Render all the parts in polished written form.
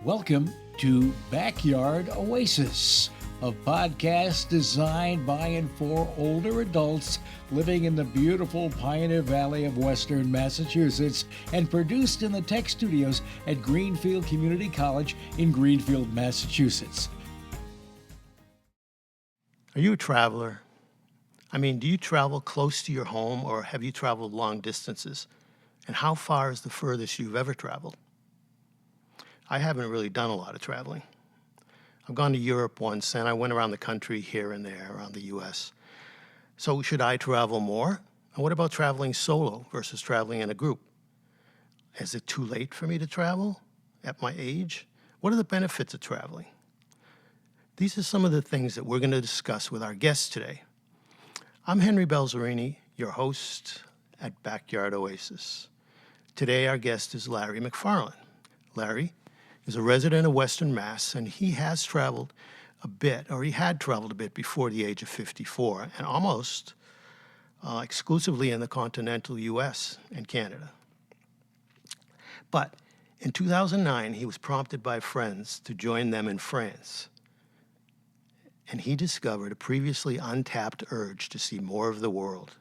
Welcome to Backyard Oasis, a podcast designed by and for older adults living in the beautiful Pioneer Valley of Western Massachusetts and produced in the tech studios at Greenfield Community College in Greenfield, Massachusetts. Are you a traveler? Do you travel close to your home or have you traveled long distances? And how far is the furthest you've ever traveled? I haven't really done a lot of traveling. I've gone to Europe once and I went around the country here and there around the US. So should I travel more? And what about traveling solo versus traveling in a group? Is it too late for me to travel at my age? What are the benefits of traveling? These are some of the things that we're going to discuss with our guests today. I'm Henry Balzarini, your host at Backyard Oasis. Today our guest is Larry McFarland. Larry is a resident of Western Mass, and he has traveled a bit, or he had traveled a bit before the age of 54, and almost exclusively in the continental U.S. and Canada. But in 2009, he was prompted by friends to join them in France, and he discovered a previously untapped urge to see more of the world.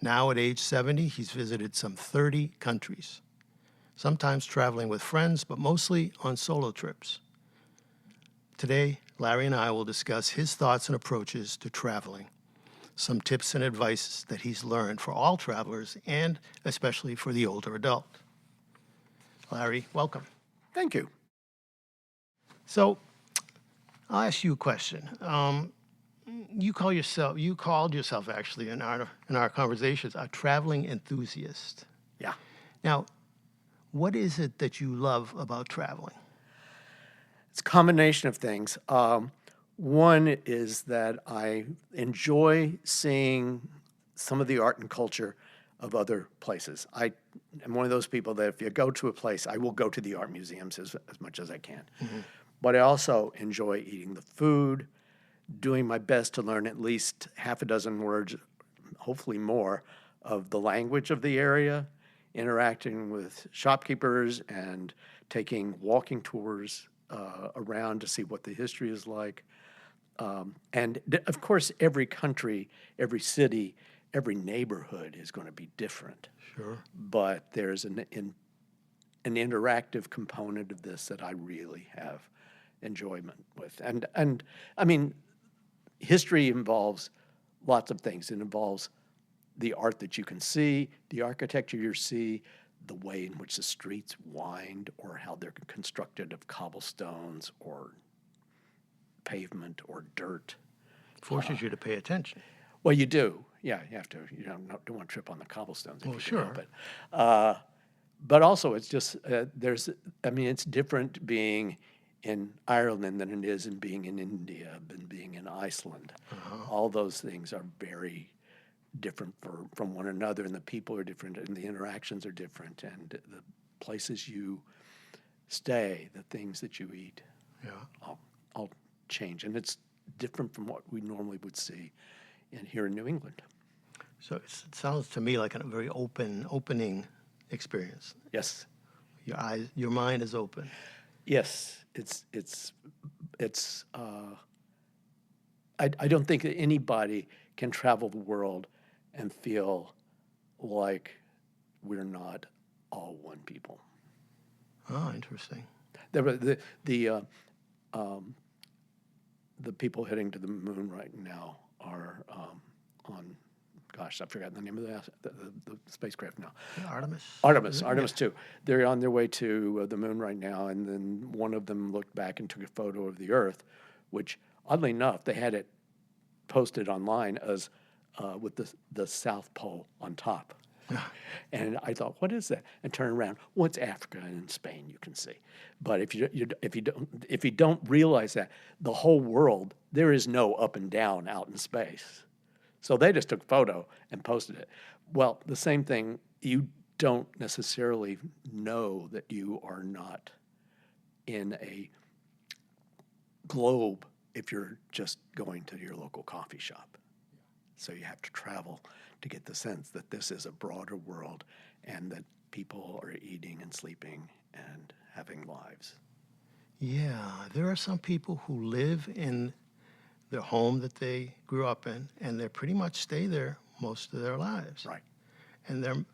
Now at age 70, he's visited some 30 countries, sometimes traveling with friends, but mostly on solo trips. Today, Larry and I will discuss his thoughts and approaches to traveling, some tips and advice that he's learned for all travelers and especially for the older adult. Larry, welcome. Thank you. So, I'll ask you a question. You called yourself actually in our conversations a traveling enthusiast. Yeah. Now, what is it that you love about traveling? It's a combination of things. One is that I enjoy seeing some of the art and culture of other places. I am one of those people that if you go to a place, I will go to the art museums as much as I can. Mm-hmm. But I also enjoy eating the food, doing my best to learn at least half a dozen words, hopefully more, of the language of the area, interacting with shopkeepers and taking walking tours around to see what the history is like. And of course, every country, every city, every neighborhood is going to be different. Sure. But there's an interactive component of this that I really have enjoyment with. And I mean, history involves lots of things. It involves the art that you can see, the architecture you see, the way in which the streets wind or how they're constructed of cobblestones or pavement or dirt. Forces you to pay attention. Well, you do. Yeah, you have to. You don't want to trip on the cobblestones. Well, sure. But also it's just, it's different being in Ireland than it is in being in India, than being in Iceland. Uh-huh. All those things are very different from one another, and the people are different, and the interactions are different, and the places you stay, the things that you eat, all change, and it's different from what we normally would see here in New England. So it sounds to me like a very opening experience. Yes, your mind is open. Yes, I don't think that anybody can travel the world and feel like we're not all one people. Oh, interesting. The people heading to the moon right now are on. Gosh, I've forgotten the name of the spacecraft now. Artemis 2. They're on their way to the moon right now, and then one of them looked back and took a photo of the Earth, which, oddly enough, they had it posted online as with the South Pole on top. And I thought, what is that? And turn around. Well, it's Africa and Spain. You can see, but if you don't realize that the whole world, there is no up and down out in space. So they just took a photo and posted it. Well, the same thing. You don't necessarily know that you are not in a globe if you're just going to your local coffee shop. So you have to travel to get the sense that this is a broader world and that people are eating and sleeping and having lives. Yeah, there are some people who live in their home that they grew up in, and they pretty much stay there most of their lives. Right. And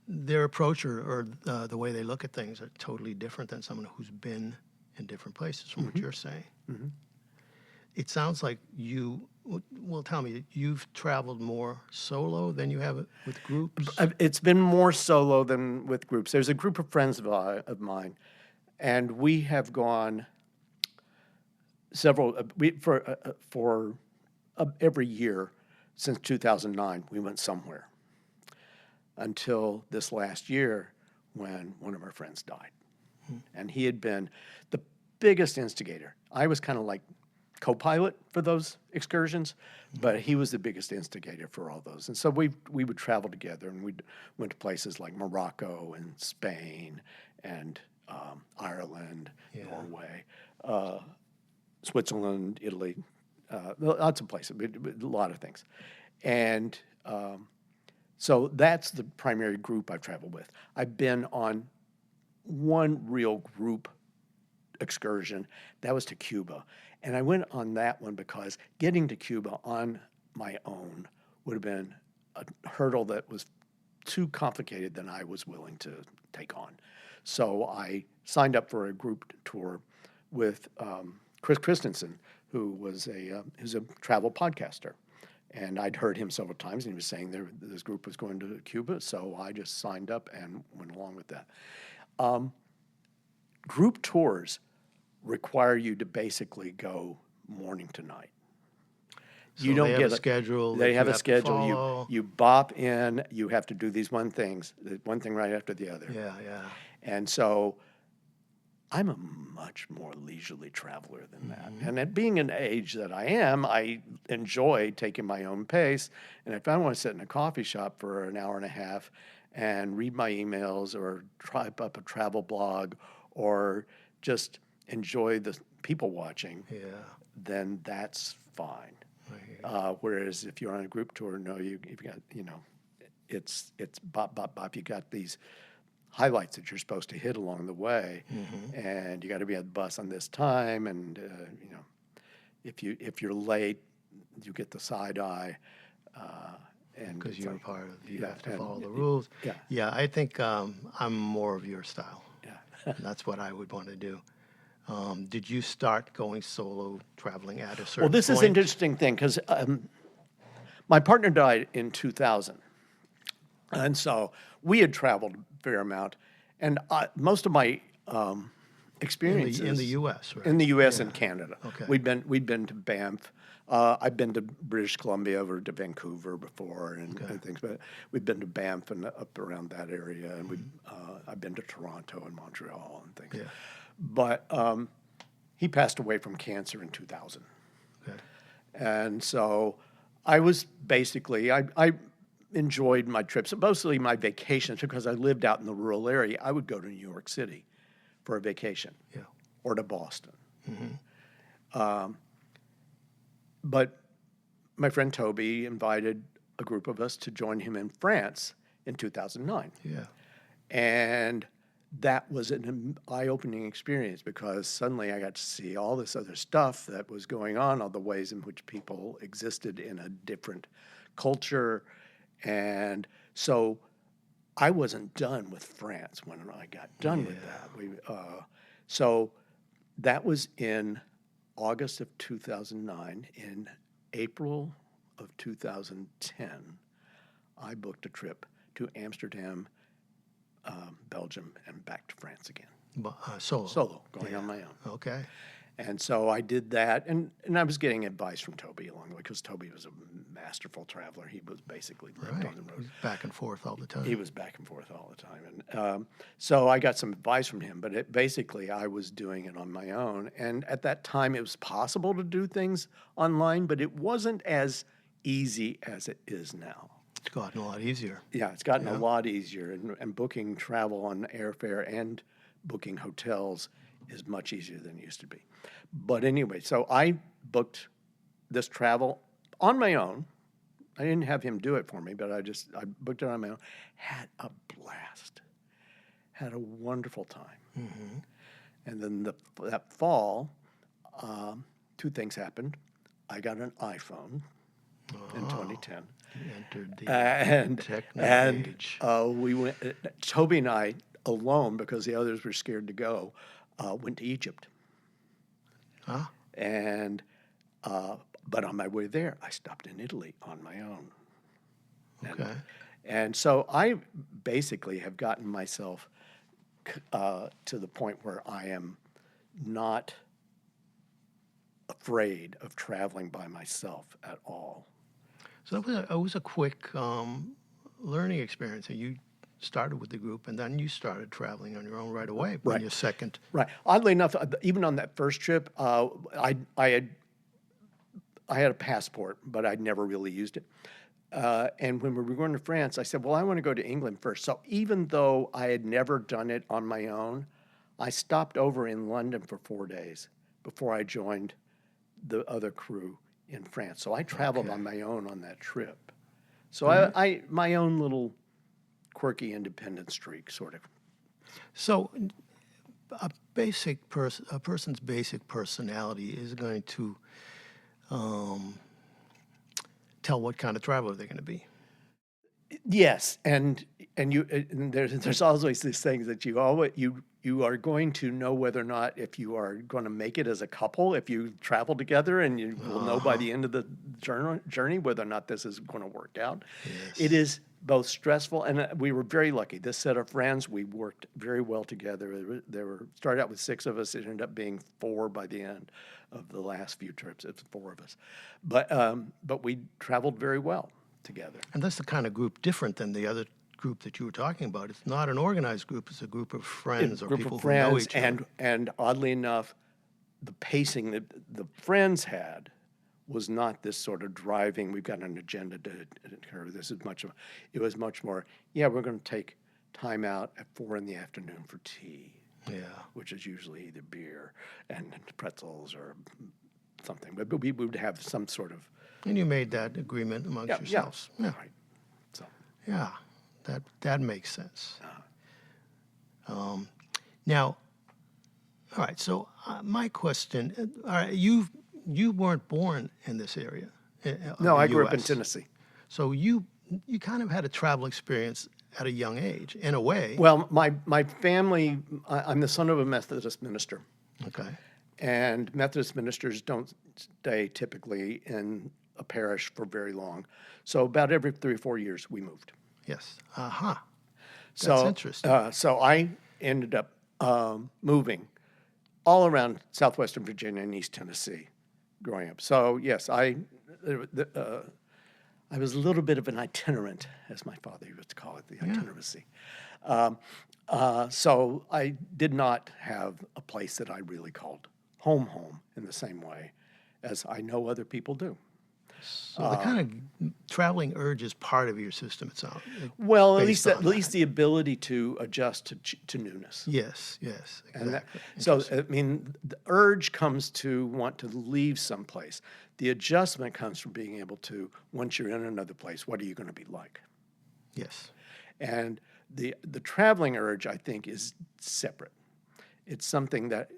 their approach or the way they look at things are totally different than someone who's been in different places from what you're saying. Mm-hmm. It sounds like tell me, you've traveled more solo than you have with groups? It's been more solo than with groups. There's a group of friends of mine, and we have gone several, for every year since 2009, we went somewhere until this last year when one of our friends died. And he had been the biggest instigator. I was kind of like co-pilot for those excursions, but he was the biggest instigator for all those. And so we would travel together, and we went to places like Morocco and Spain and Ireland, Norway, Switzerland, Italy, lots of places, a lot of things. And so that's the primary group I've traveled with. I've been on one real group excursion. That was to Cuba. And I went on that one because getting to Cuba on my own would have been a hurdle that was too complicated than I was willing to take on. So I signed up for a group tour with Chris Christensen, who's a travel podcaster. And I'd heard him several times, and he was saying this group was going to Cuba, so I just signed up and went along with that. Group tours require you to basically go morning to night. So you don't get a schedule. They have a schedule. You bop in. You have to do these one thing right after the other. Yeah. And so I'm a much more leisurely traveler than that. And at being an age that I am, I enjoy taking my own pace. And if I want to sit in a coffee shop for an hour and a half and read my emails or type up a travel blog or just enjoy the people watching, then that's fine. Whereas if you're on a group tour, you've got, it's bop, bop, bop. You got these highlights that you're supposed to hit along the way, and you got to be at the bus on this time, and if you're late, you get the side eye, and because you're part of you have to follow the rules. Yeah. I think I'm more of your style. Yeah, that's what I would want to do. Did you start going solo traveling at a certain point? Well, this is an interesting thing because my partner died in 2000. And so we had traveled a fair amount. And most of my experiences... In the U.S., right? In the U.S. and Canada. Okay. We'd been to Banff. I've been to British Columbia, over to Vancouver before and things. But we've been to Banff and up around that area. And I've been to Toronto and Montreal and things. Yeah. But he passed away from cancer in 2000. Okay. And so I was basically, I enjoyed my trips, mostly my vacations, because I lived out in the rural area. I would go to New York City for a vacation or to Boston. But my friend Toby invited a group of us to join him in France in 2009. Yeah. And that was an eye-opening experience because suddenly I got to see all this other stuff that was going on, all the ways in which people existed in a different culture. And so I wasn't done with France when I got done with that. So that was in August of 2009. In April of 2010, I booked a trip to Amsterdam, Belgium, and back to France again. Solo, going on my own. Okay. And so I did that, and I was getting advice from Toby along the way because Toby was a masterful traveler. He was basically lived on the road. He was back and forth all the time. He was back and forth all the time. And so I got some advice from him, but basically I was doing it on my own. And at that time, it was possible to do things online, but it wasn't as easy as it is now. It's gotten a lot easier. Yeah, it's gotten a lot easier, and booking travel on airfare and booking hotels is much easier than it used to be. But anyway, so I booked this travel on my own. I didn't have him do it for me, but I booked it on my own. Had a blast. Had a wonderful time. And then that fall, two things happened. I got an iPhone in 2010. You entered the techno age. We went. Toby and I alone, because the others were scared to go, went to Egypt. Huh? And but on my way there, I stopped in Italy on my own. Okay. And so I basically have gotten myself to the point where I am not afraid of traveling by myself at all. So it was a quick learning experience. You started with the group, and then you started traveling on your own right away. Right. On your second. Right. Oddly enough, even on that first trip, I had a passport, but I'd never really used it. And when we were going to France, I said, well, I want to go to England first. So even though I had never done it on my own, I stopped over in London for 4 days before I joined the other crew in France. So I traveled on my own on that trip. So I my own little quirky independent streak, sort of. So a person's basic personality is going to tell what kind of traveler they're going to be. Yes, and there's always these things that you are going to know whether or not if you are going to make it as a couple, if you travel together, and you will know by the end of the journey whether or not this is going to work out. Yes. It is both stressful, and we were very lucky. This set of friends, we worked very well together. There were started out with 6 of us. It ended up being 4 by the end of the last few trips. It's 4 of us, but we traveled very well together. And that's the kind of group different than the other group that you were talking about. It's not an organized group. It's a group of friends or people who know each other. And oddly enough, the pacing that the friends had was not this sort of driving, we've got an agenda to occur. It was much more, we're going to take time out at 4 p.m. for tea. Yeah. Which is usually either beer and pretzels or something. But we would have some sort of... And you made that agreement amongst yourselves. Yeah. Right. So. Yeah, that makes sense. Now, all right, so my question, all right, you weren't born in this area. No, I grew up in Tennessee. So you kind of had a travel experience at a young age, in a way. Well, my family, I'm the son of a Methodist minister. Okay. And Methodist ministers don't stay typically in a parish for very long. So about every 3 or 4 years, we moved. Yes. Uh-huh. That's So, interesting. So I ended up moving all around southwestern Virginia and East Tennessee growing up. So, yes, I was a little bit of an itinerant, as my father used to call it, the itineracy. So I did not have a place that I really called home in the same way as I know other people do. So the kind of traveling urge is part of your system, it sounds. Well, at least the ability to adjust to newness. Yes, exactly. So, I mean, the urge comes to want to leave someplace. The adjustment comes from being able to, once you're in another place, what are you going to be like? Yes. And the traveling urge, I think, is separate. It's something that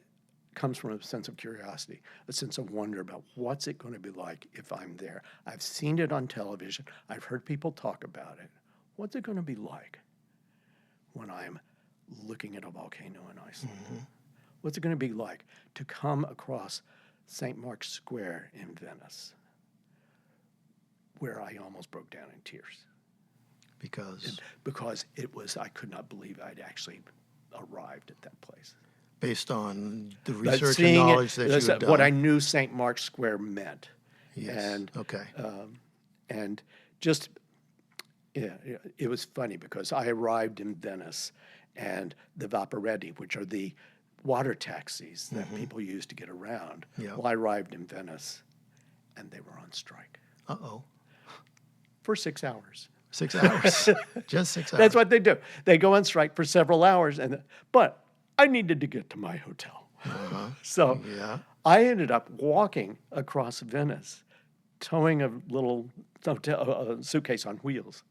comes from a sense of curiosity, a sense of wonder about what's it going to be like if I'm there. I've seen it on television. I've heard people talk about it. What's it going to be like when I'm looking at a volcano in Iceland? Mm-hmm. What's it going to be like to come across St. Mark's Square in Venice, where I almost broke down in tears? Because it was, I could not believe I'd actually arrived at that place. Based on the research and knowledge that you've done. What I knew St. Mark's Square meant. Yes. And, okay. And just, it was funny because I arrived in Venice and the Vaporetti, which are the water taxis that people use to get around. Yeah. Well, I arrived in Venice and they were on strike. Uh-oh. For 6 hours. 6 hours. Just 6 hours. That's what they do. They go on strike for several hours, but I needed to get to my hotel. Uh-huh. So I ended up walking across Venice, towing a little suitcase on wheels.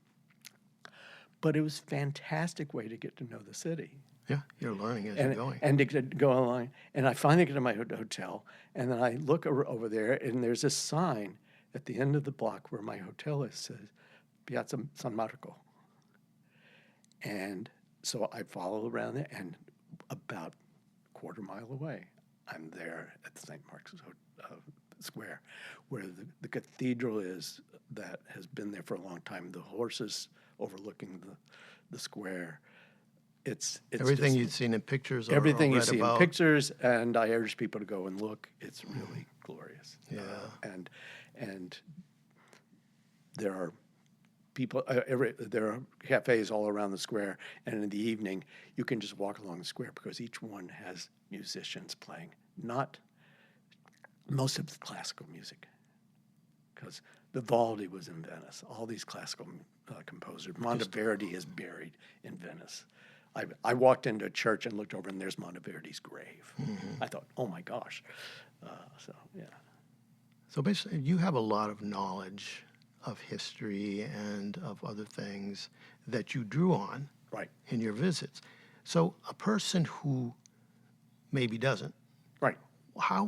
But it was a fantastic way to get to know the city. Yeah, you're learning as you're going. And to go online. And I finally get to my hotel, and then I look over there, and there's this sign at the end of the block where my hotel is, says Piazza San Marco. And so I follow around there, and about a quarter mile away, I'm there at the St. Mark's Square, where the cathedral is that has been there for a long time. The horses overlooking the square. It's everything just, you've seen in pictures or everything or you read see about. in pictures, and I urge people to go and look. It's really glorious. Yeah. And there are people. There are cafes all around the square, and in the evening you can just walk along the square because each one has musicians playing. Not most of the classical music, because Vivaldi was in Venice. All these classical composers. Monteverdi is buried in Venice. I walked into a church and looked over, and there's Monteverdi's grave. I thought, oh my gosh. So yeah. So basically, you have a lot of knowledge of history and of other things that you drew on Right. in your visits. So a person who maybe doesn't, Right. how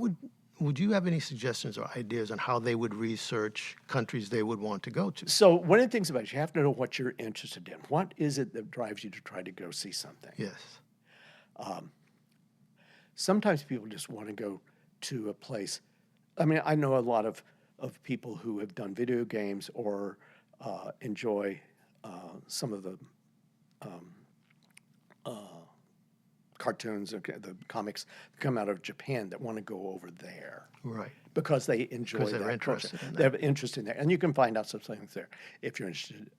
would you have any suggestions or ideas on how they would research countries they would want to go to? So one of the things about it, you have to know what you're interested in. What is it that drives you to try to go see something? Yes. Sometimes people just want to go to a place. I mean, I know a lot of people who have done video games or enjoy some of the cartoons, the comics that come out of Japan that want to go over there. Right. Because they enjoy Because they're that interested culture. in that. They have interest in that. And you can find out some things there. If you're interested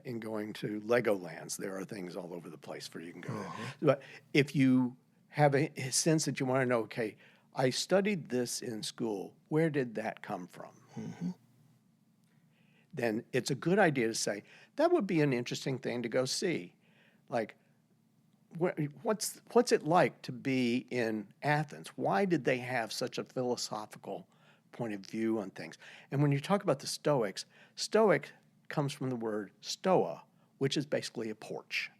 in going to Legolands, there are things all over the place where you can go there. But if you have a sense that you want to know, okay, I studied this in school, where did that come from? Then it's a good idea to say, that would be an interesting thing to go see. Like, what's it like to be in Athens? Why did they have such a philosophical point of view on things? And when you talk about the Stoics, Stoic comes from the word stoa, which is basically a porch.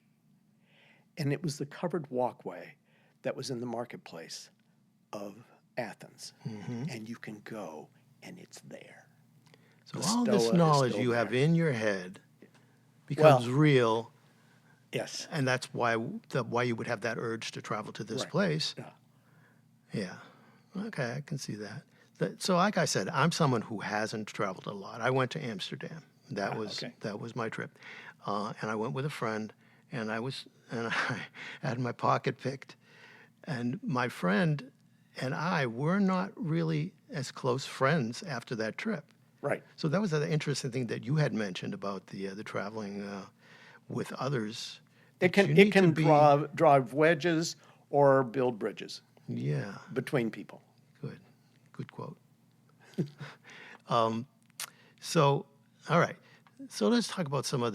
And it was the covered walkway that was in the marketplace of Athens. And you can go, and it's there. So The all this stoa is knowledge still you have there. in your head becomes real, Yes. and that's why you would have that urge to travel to this Right. place. Yeah. Yeah. Okay, I can see that. So, like I said, I'm someone who hasn't traveled a lot. I went to Amsterdam. That was my trip, and I went with a friend, and I had my pocket picked, and my friend and I were not really as close friends after that trip. Right. So that was an interesting thing that you had mentioned about the traveling with others. It that you can need to be- drive wedges or build bridges Yeah, between people. good quote. So, all right. So let's talk about some of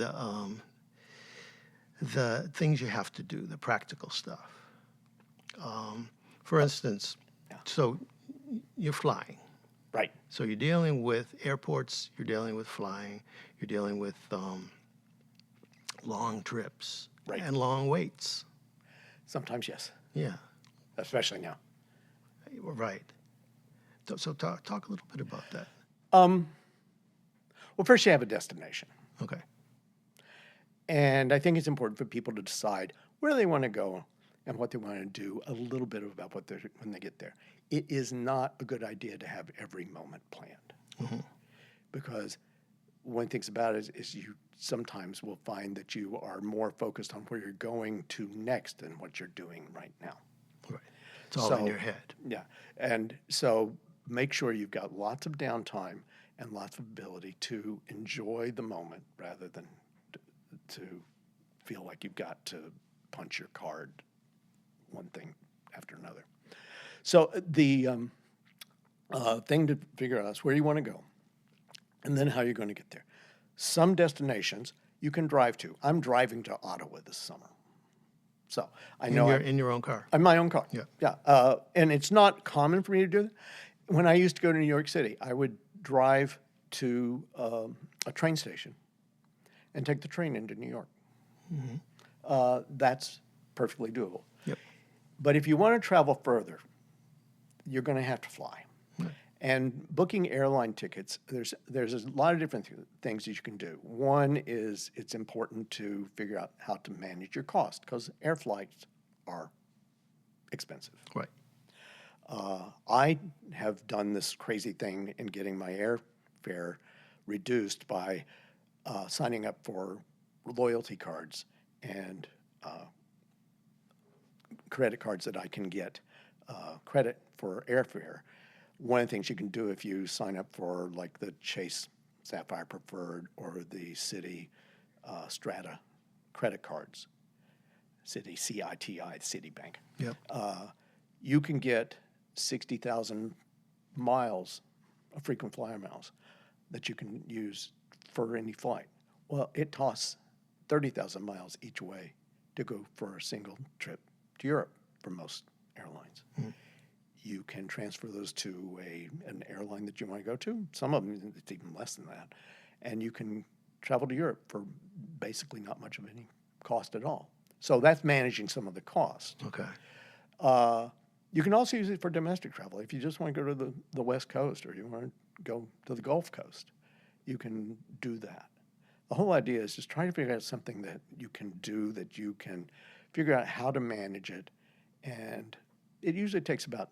the things you have to do, the practical stuff. For instance, so you're flying. Right. So you're dealing with airports, you're dealing with flying, you're dealing with long trips Right. and long waits. Sometimes, yes. Yeah, Especially now. right. So talk a little bit about that. Well, first you have a destination. Okay. And I think it's important for people to decide where they want to go and what they want to do a little bit about when they get there. It is not a good idea to have every moment planned. Because one thing about it is you sometimes will find that you are more focused on where you're going to next than what you're doing right now. Right. It's all in your head. Yeah. And so make sure you've got lots of downtime and lots of ability to enjoy the moment rather than to feel like you've got to punch your card one thing after another. So the thing to figure out is where you want to go and then how you're going to get there. Some destinations you can drive to. I'm driving to Ottawa this summer. So I know in your own car. in my own car. Yeah. Yeah. And it's not common for me to do that. When I used to go to New York City, I would drive to a train station and take the train into New York. That's perfectly doable. But if you want to travel further, you're going to have to fly. And booking airline tickets, there's a lot of different things that you can do. One is it's important to figure out how to manage your cost because air flights are expensive. Right. I have done this crazy thing in getting my airfare reduced by signing up for loyalty cards and credit cards that I can get credit for airfare. One of the things you can do if you sign up for like the Chase Sapphire Preferred or the Citi Strata credit cards, Citi CITI, Citibank. Yep. You can get 60,000 miles of frequent flyer miles that you can use for any flight. Well, it costs 30,000 miles each way to go for a single trip to Europe for most airlines. You can transfer those to an airline that you want to go to. Some of them, it's even less than that. And you can travel to Europe for basically not much of any cost at all. So that's managing some of the cost. Okay. You can also use it for domestic travel. If you just want to go to the West Coast or you want to go to the Gulf Coast, you can do that. The whole idea is just try to figure out something that you can do, that you can figure out how to manage it. And it usually takes about,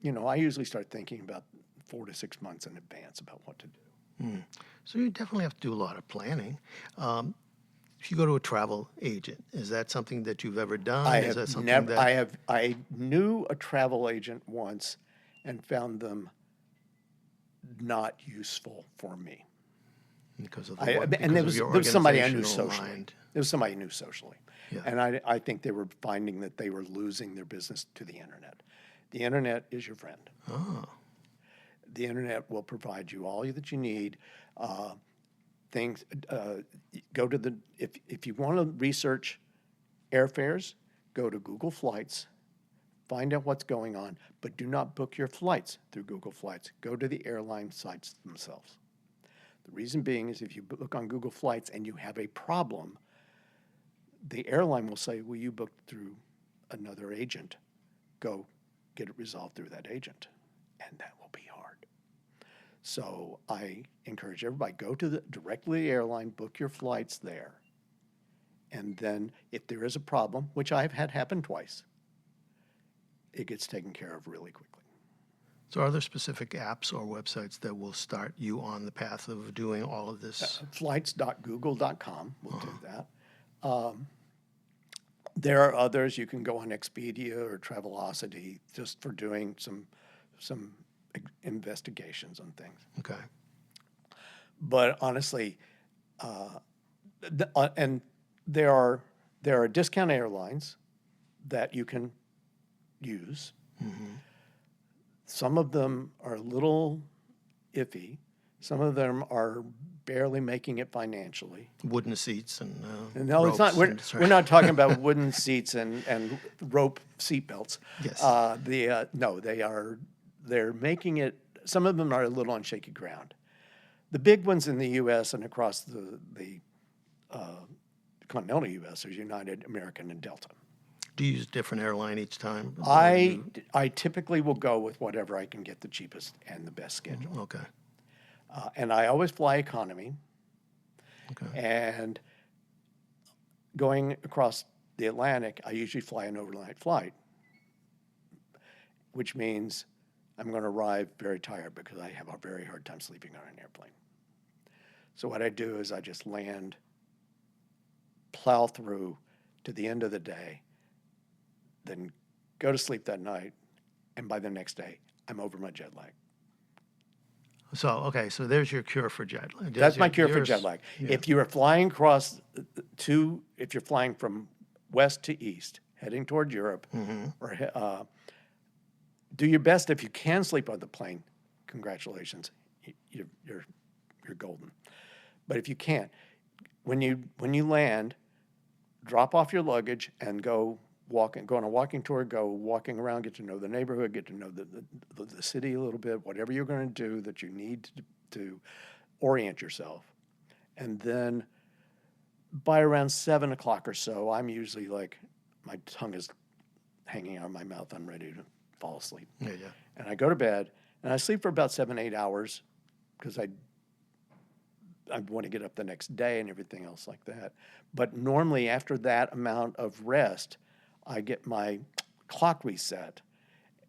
I usually start thinking about 4 to 6 months in advance about what to do. So you definitely have to do a lot of planning. If you go to a travel agent, is that something that you've ever done? I knew a travel agent once and found them not useful for me. Because of there was somebody I knew socially. Mind. There was somebody I knew socially. Yeah. And I think they were finding that they were losing their business to the internet. The internet is your friend. Oh. The internet will provide you all that you need. Go to if you want to research airfares, go to Google Flights, find out what's going on, but do not book your flights through Google Flights. Go to the airline sites themselves. The reason being is if you book on Google Flights and you have a problem, the airline will say, well, you booked through another agent. Go get it resolved through that agent. And that will be hard. So I encourage everybody, go to directly to the airline, book your flights there. And then if there is a problem, which I've had happen twice, it gets taken care of really quickly. So are there specific apps or websites that will start you on the path of doing all of this? Flights.google.com will do that. There are others. You can go on Expedia or Travelocity just for doing some investigations on things. Okay. But honestly, and there are discount airlines that you can use. Mm-hmm. Some of them are a little iffy. Some of them are barely making it financially. Wooden seats and no, it's not. We're not talking about wooden seats and rope seatbelts. Yes. No, they're making it. Some of them are a little on shaky ground. The big ones in the U.S. and across the continental U.S. are United, American, and Delta. Do you use a different airline each time? I typically will go with whatever I can get the cheapest and the best schedule. Okay. And I always fly economy. Okay. And going across the Atlantic, I usually fly an overnight flight, which means I'm going to arrive very tired because I have a very hard time sleeping on an airplane. So what I do is I just land, plow through to the end of the day, then go to sleep that night, and by the next day, I'm over my jet lag. So there's your cure for jet lag. That's my cure for jet lag. Yeah. If you are flying if you're flying from west to east, heading toward Europe, Mm-hmm. or do your best. If you can sleep on the plane, congratulations, you're golden. But if you can't, when you land, drop off your luggage and go on a walking tour, go walking around, get to know the neighborhood, get to know the city a little bit, whatever you're going to do that you need to orient yourself. And then by around 7 o'clock or so, I'm usually like, my tongue is hanging out of my mouth. I'm ready to fall asleep. Yeah. And I go to bed, and I sleep for about 7-8 hours because I want to get up the next day and everything else like that. But normally after that amount of rest, I get my clock reset.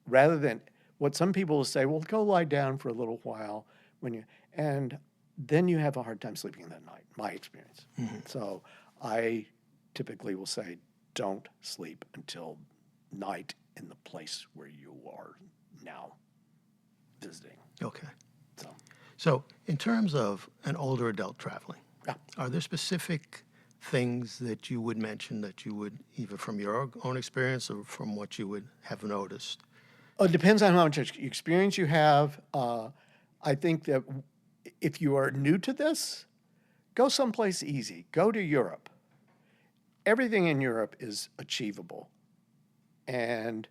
Rather than what some people will say, well, go lie down for a little while and then you have a hard time sleeping that night, my experience. Mm-hmm. So I typically will say, don't sleep until night in the place where you are now visiting. Okay. So in terms of an older adult traveling, are there specific things that you would mention that you would, either from your own experience or from what you would have noticed? It depends on how much experience you have. I think that if you are new to this, go someplace easy. Go to Europe. Everything in Europe is achievable. And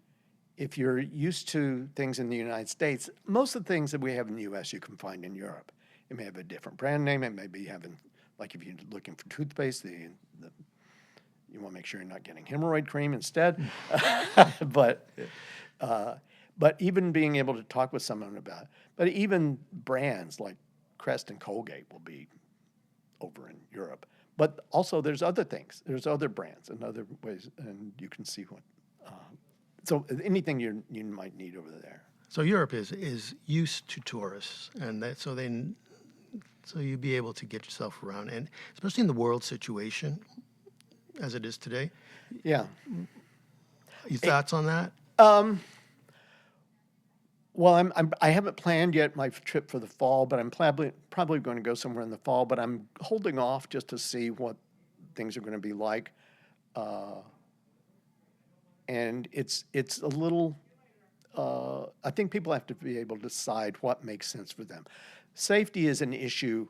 if you're used to things in the United States, most of the things that we have in the U.S. you can find in Europe. It may have a different brand name. It may be having, like if you're looking for toothpaste, you want to make sure you're not getting hemorrhoid cream instead. But even being able to talk with someone about it. But even brands like Crest and Colgate will be over in Europe. But also there's other things. There's other brands and other ways, and you can see what. So anything you might need over there. So Europe is used to tourists, and so you'd be able to get yourself around, and especially in the world situation as it is today. Yeah. Your thoughts on that? Well, I haven't planned yet my trip for the fall, but I'm probably going to go somewhere in the fall. But I'm holding off just to see what things are going to be like. And it's a little, I think people have to be able to decide what makes sense for them. Safety is an issue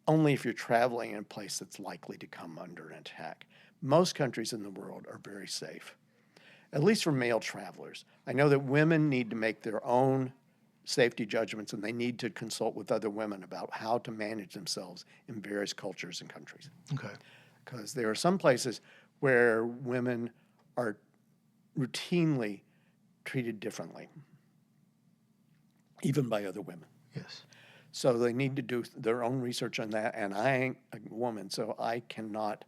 only if you're traveling in a place that's likely to come under an attack. Most countries in the world are very safe, at least for male travelers. I know that women need to make their own safety judgments, and they need to consult with other women about how to manage themselves in various cultures and countries. Okay. Because there are some places where women are routinely treated differently, even by other women. Yes. So they need to do their own research on that, and I ain't a woman, so I cannot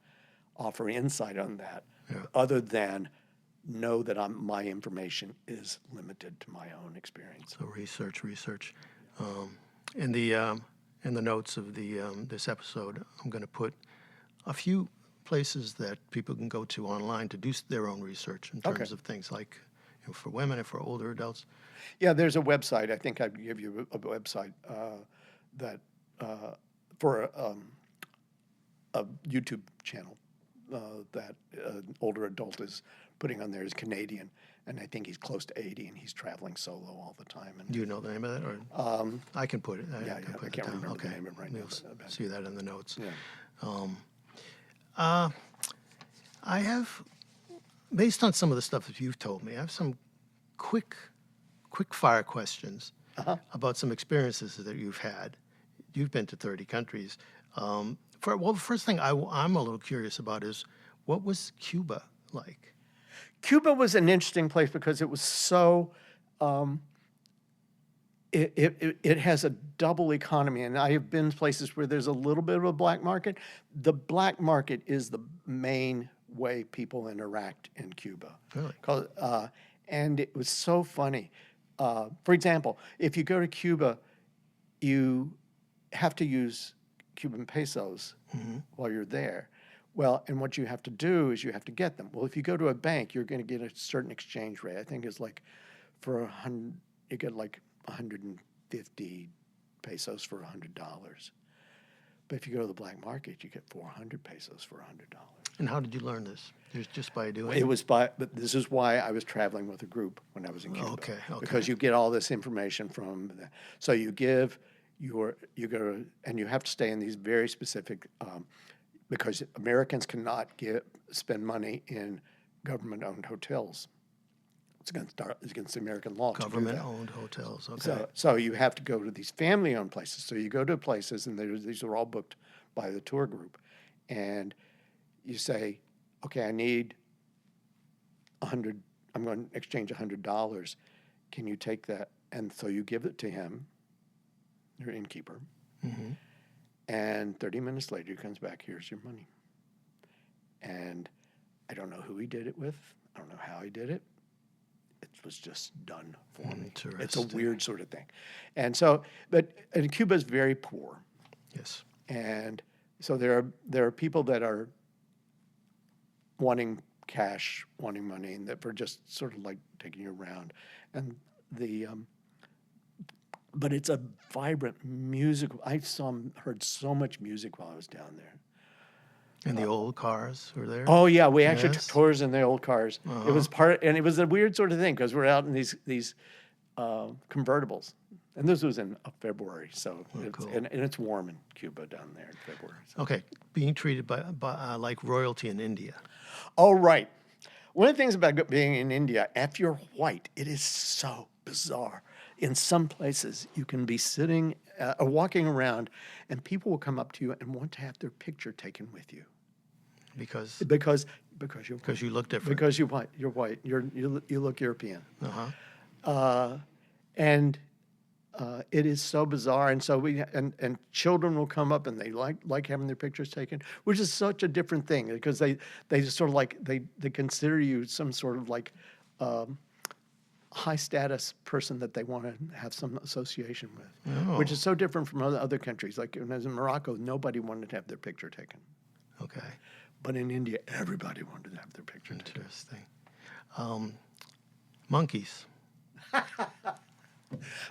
offer insight on that other than know that my information is limited to my own experience. So research. In the notes of this episode, I'm going to put a few places that people can go to online to do their own research in terms of things like for women and for older adults. Yeah, there's a website. I think I'd give you a website that for a YouTube channel that an older adult is putting on there is Canadian, and I think he's close to 80, and he's traveling solo all the time. And do you know the name of that, or I can put it? I can't remember the name of it right now. You'll see that in the notes. Yeah. I have, based on some of the stuff that you've told me, I have some quick fire questions about some experiences that you've had. You've been to 30 countries. The first thing I'm a little curious about is, what was Cuba like? Cuba was an interesting place because it was so, it has a double economy, and I have been to places where there's a little bit of a black market. The black market is the main way people interact in Cuba. Really? And it was so funny. For example, if you go to Cuba, you have to use Cuban pesos while you're there. Well, and what you have to do is you have to get them. Well, if you go to a bank, you're going to get a certain exchange rate. I think it's like for $100, you get like 150 pesos for $100. But if you go to the black market, you get 400 pesos for $100. And how did you learn this? Just by doing it? But this is why I was traveling with a group when I was in Cuba. Okay. Because you get all this information from so you give you go, and you have to stay in these very specific, because Americans cannot spend money in government-owned hotels. It's against American law. Government-owned hotels, okay. So you have to go to these family-owned places. So you go to places, and these are all booked by the tour group. And you say, okay, I need I'm going to exchange $100. Can you take that? And so you give it to him, your innkeeper, and 30 minutes later he comes back, here's your money. And I don't know who he did it with. I don't know how he did it. It was just done for me. It's a weird sort of thing. And so, and Cuba is very poor. Yes. And so there are people that are wanting cash, wanting money, and that were just sort of like taking you around. And but it's a vibrant music. Heard so much music while I was down there. And the old cars were there? Oh yeah, we actually took tours in the old cars. It was it was a weird sort of thing because we're out in these convertibles, and this was in February, so cool. and it's warm in Cuba down there in February. So. Okay, being treated by like royalty in India. Oh right, one of the things about being in India, if you're white, it is so bizarre. In some places, you can be sitting or walking around, and people will come up to you and want to have their picture taken with you. Because you're because you look different. Because you're white. You're white. You look European. And it is so bizarre. And so and children will come up and they like having their pictures taken, which is such a different thing because they just sort of like they consider you some sort of like high status person that they want to have some association with, which is so different from other countries. Like when I was in Morocco, nobody wanted to have their picture taken. Okay. But in India, everybody wanted to have their picture taken. Interesting. Monkeys.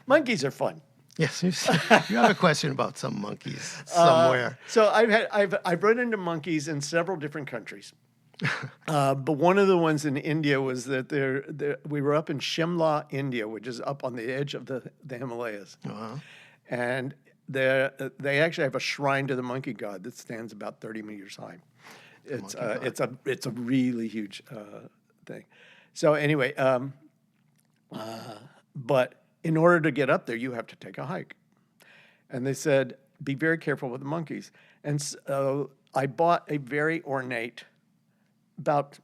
Monkeys are fun. Yes, you have a question about some monkeys somewhere. So I've run into monkeys in several different countries. But one of the ones in India was that we were up in Shimla, India, which is up on the edge of the Himalayas. And they actually have a shrine to the monkey god that stands about 30 meters high. It's a really huge thing. So anyway, but in order to get up there, you have to take a hike. And they said, be very careful with the monkeys. And so I bought a very ornate, about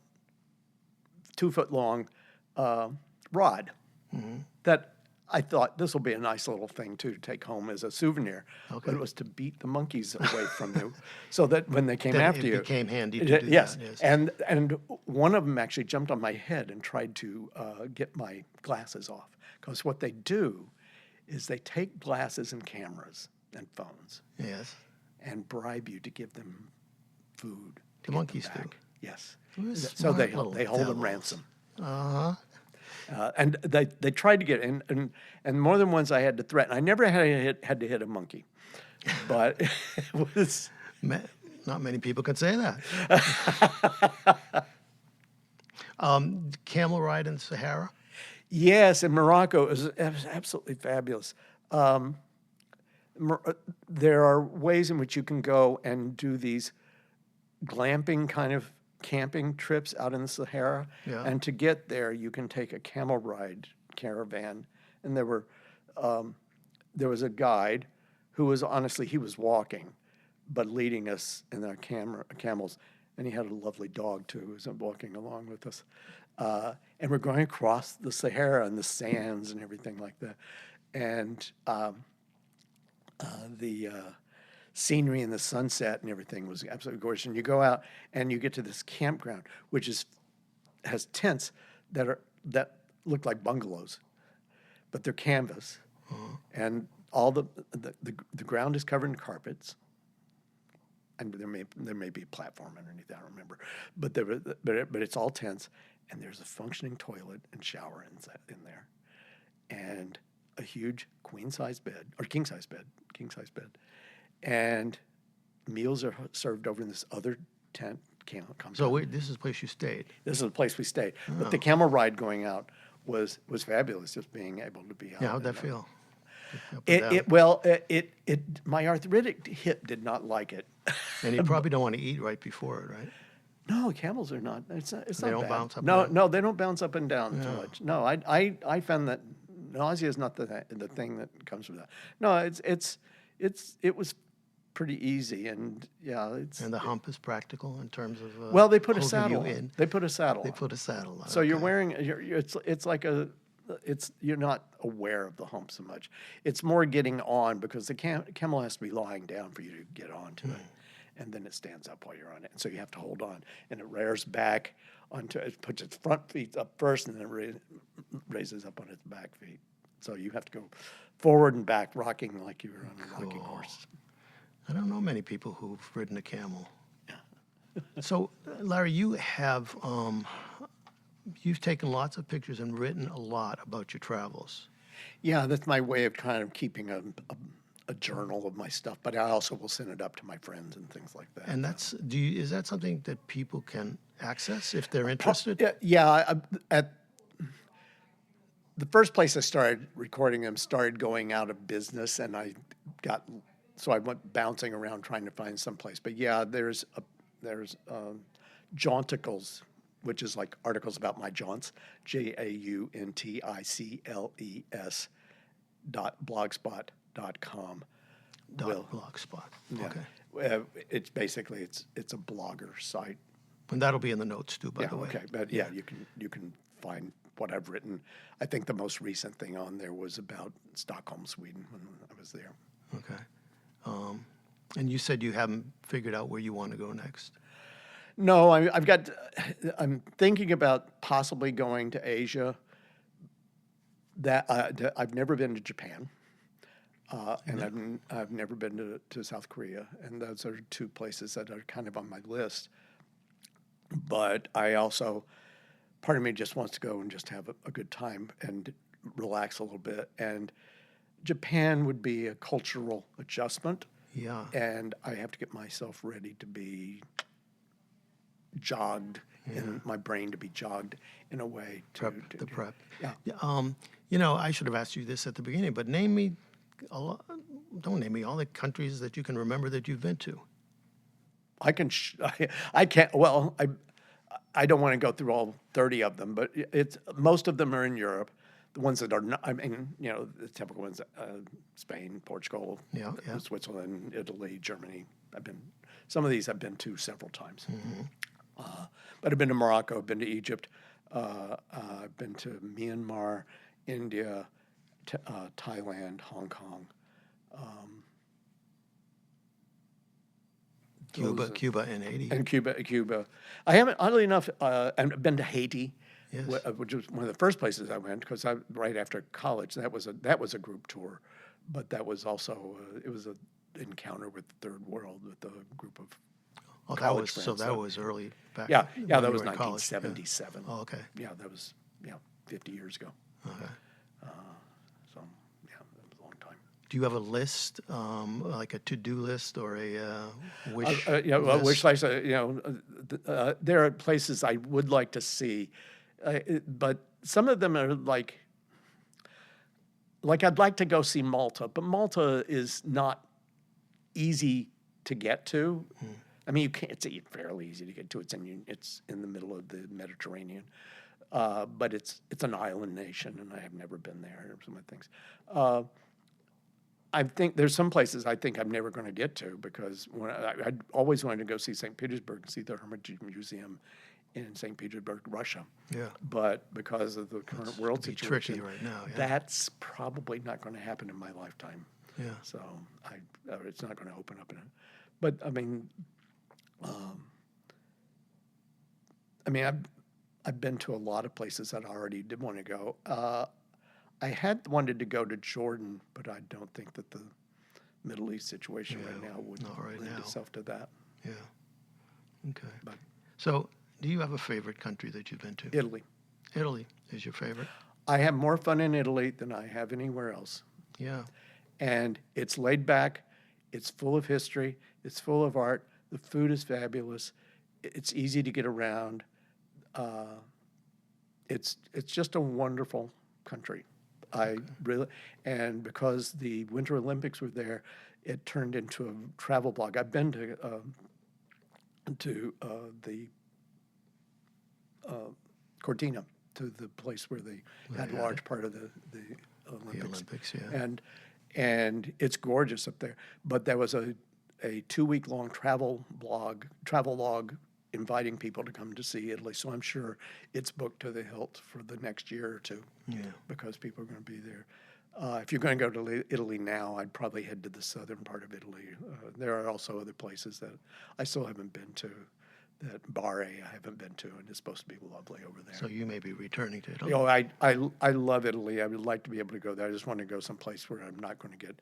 2 foot long rod that I thought this will be a nice little thing to take home as a souvenir. Okay. But it was to beat the monkeys away from you, so that when they came after you, it became handy to do that. Yes, and one of them actually jumped on my head and tried to get my glasses off. Because what they do is they take glasses and cameras and phones, and bribe you to give them food. The monkeys do. Yes, so they hold them ransom. And they tried to get in, and more than once I had to threaten. I never had to hit a monkey, but it was not many people could say that. Camel ride in Sahara. Yes, in Morocco it was absolutely fabulous. There are ways in which you can go and do these glamping kind of camping trips out in the Sahara, and to get there you can take a camel ride caravan, and there was a guide who was he was walking but leading us in our camels, and he had a lovely dog too who was walking along with us, and we're going across the Sahara and the sands and everything like that, and the scenery and the sunset and everything was absolutely gorgeous. And you go out and you get to this campground, which has tents that look like bungalows, but they're canvas, and all the ground is covered in carpets, and there may be a platform underneath. I don't remember, but it's all tents, and there's a functioning toilet and shower in there, and a huge king size bed. And meals are served over in this other tent compound. So this is the place you stayed? This is the place we stayed. Oh. But the camel ride going out was fabulous, just being able to be out. Yeah, how'd that feel? My arthritic hip did not like it. And you probably don't want to eat right before it, right? No, camels are not. It's not they don't bad. Bounce up. No, they don't bounce up and down too much. No, I found that nausea is not the thing that comes from that. No, it was pretty easy, and it's. And the hump is practical in terms of. Well, they put a holding saddle you on. in. They put a saddle. They on. put a saddle on. So you're okay. wearing. It's like a. It's you're not aware of the hump so much. It's more getting on because the camel has to be lying down for you to get onto it, and then it stands up while you're on it. And so you have to hold on, and it rears back onto it, puts its front feet up first, and then raises up on its back feet. So you have to go forward and back, rocking like you were on a rocking horse. I don't know many people who've ridden a camel. So, Larry, you have you've taken lots of pictures and written a lot about your travels. Yeah, that's my way of kind of keeping a journal of my stuff, but I also will send it up to my friends and things like that. And is that something that people can access if they're interested? Yeah, at the first place I started recording them started going out of business, and I went bouncing around trying to find some place. But yeah, there's jaunticles, which is like articles about my jaunts, JAUNTICLES.blogspot.com. Blogspot. Yeah. Okay. It's basically it's a blogger site. And that'll be in the notes too, by the way. Okay, but you can find what I've written. I think the most recent thing on there was about Stockholm, Sweden, when I was there. Okay. And you said you haven't figured out where you want to go next. No, I'm thinking about possibly going to Asia. I've never been to Japan, and I've never been to South Korea, and those are two places that are kind of on my list. But I also, part of me just wants to go and just have a good time and relax a little bit. And Japan would be a cultural adjustment. Yeah. And I have to get myself ready to be jogged, and my brain to be jogged in a way. Prep. Yeah. I should have asked you this at the beginning, but name me don't name me all the countries that you can remember that you've been to. I can't. Well, I don't want to go through all 30 of them, but most of them are in Europe. The ones that are not, the typical ones: Spain, Portugal, Switzerland, Italy, Germany. Some of these I've been to several times. Mm-hmm. But I've been to Morocco, I've been to Egypt, I've been to Myanmar, India, Thailand, Hong Kong. Cuba and Haiti. And Cuba. I haven't, oddly enough, I've been to Haiti, Yes. which was one of the first places I went because right after college. That was a group tour, but that was also it was an encounter with the third world with a group of college friends. That was early back. Yeah, when that you was were in college. 1977. Yeah. Oh, okay. Yeah, that was 50 years ago. Okay. So that was a long time. Do you have a list, like a to-do list or a wish? Wish list. There are places I would like to see, but some of them are like I'd like to go see Malta, but Malta is not easy to get to. I mean, it's fairly easy to get to. It's in the middle of the Mediterranean, but it's an island nation, and I have never been there. Some of the things. I think there's some places I think I'm never going to get to because I always wanted to go see St. Petersburg and see the Hermitage Museum in St. Petersburg, Russia. Yeah. But because of the current world situation, tricky right now. Yeah. that's probably not going to happen in my lifetime. Yeah. So it's not going to open up in it. But I mean, I've been to a lot of places that I already did want to go. I had wanted to go to Jordan, but I don't think that the Middle East situation right now would lend itself to that. Yeah. Okay. So, do you have a favorite country that you've been to? Italy. Italy is your favorite? I have more fun in Italy than I have anywhere else. Yeah. And it's laid back. It's full of history. It's full of art. The food is fabulous. It's easy to get around. It's just a wonderful country. And because the Winter Olympics were there, it turned into a travel blog. I've been to the Cortina, to the place where they had a large part of the Olympics. The Olympics, yeah. And it's gorgeous up there. But there was a 2-week-long travel log, inviting people to come to see Italy. So I'm sure it's booked to the hilt for the next year or two, because people are going to be there. If you're going to go to Italy now, I'd probably head to the southern part of Italy. There are also other places that I still haven't been to. That Bari I haven't been to, and it's supposed to be lovely over there. So you may be returning to Italy. You know, I love Italy. I would like to be able to go there. I just want to go someplace where I'm not going to get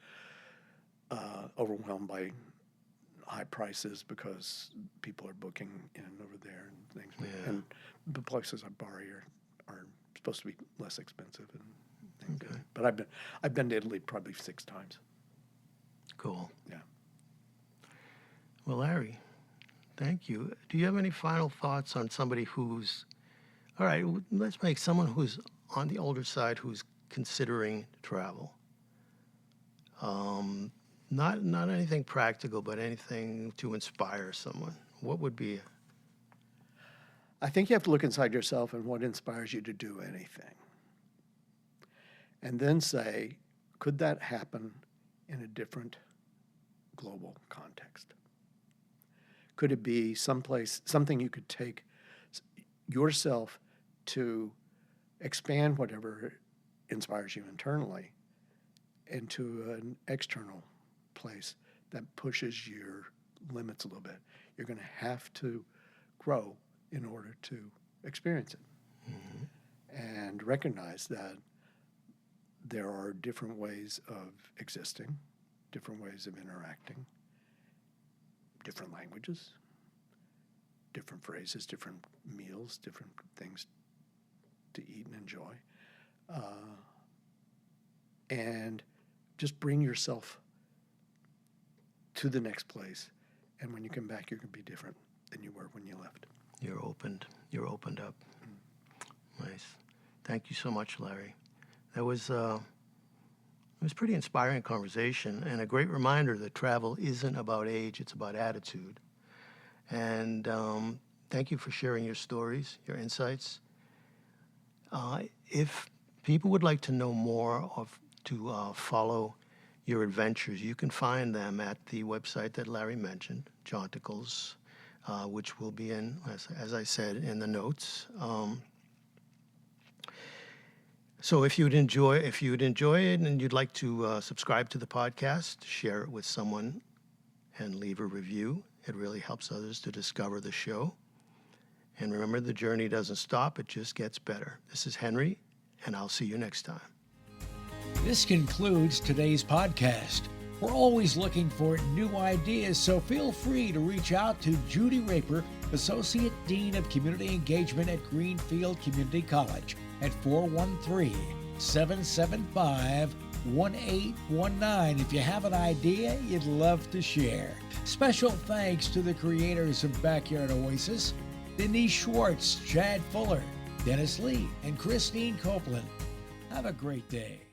overwhelmed by high prices because people are booking in over there and things. Yeah. And the places like Bari are supposed to be less expensive and things. Okay. But I've been to Italy probably 6 times. Cool. Yeah. Well, Larry, thank you. Do you have any final thoughts on somebody who's, all right, let's make someone who's on the older side who's considering travel? Not anything practical, but anything to inspire someone. What would be? I think you have to look inside yourself and what inspires you to do anything. And then say, could that happen in a different global context? Could it be something you could take yourself to expand whatever inspires you internally into an external place that pushes your limits a little bit? You're going to have to grow in order to experience it. Mm-hmm. And recognize that there are different ways of existing, different ways of interacting, different languages, different phrases, different meals, different things to eat and enjoy. And just bring yourself to the next place. And when you come back, you're going to be different than you were when you left. You're opened up. Nice. Thank you so much, Larry. That was it was a pretty inspiring conversation and a great reminder that travel isn't about age, it's about attitude. And thank you for sharing your stories, your insights. If people would like to know more to follow your adventures, you can find them at the website that Larry mentioned, Jaunticles, which will be in, as I said, in the notes. So if you'd enjoy it and you'd like to subscribe to the podcast, share it with someone, and leave a review. It really helps others to discover the show. And remember, the journey doesn't stop, it just gets better. This is Henry, and I'll see you next time. This concludes today's podcast. We're always looking for new ideas, so feel free to reach out to Judy Raper, Associate Dean of Community Engagement at Greenfield Community College, at 413-775-1819 if you have an idea you'd love to share. Special thanks to the creators of Backyard Oasis, Denise Schwartz, Chad Fuller, Dennis Lee, and Christine Copeland. Have a great day.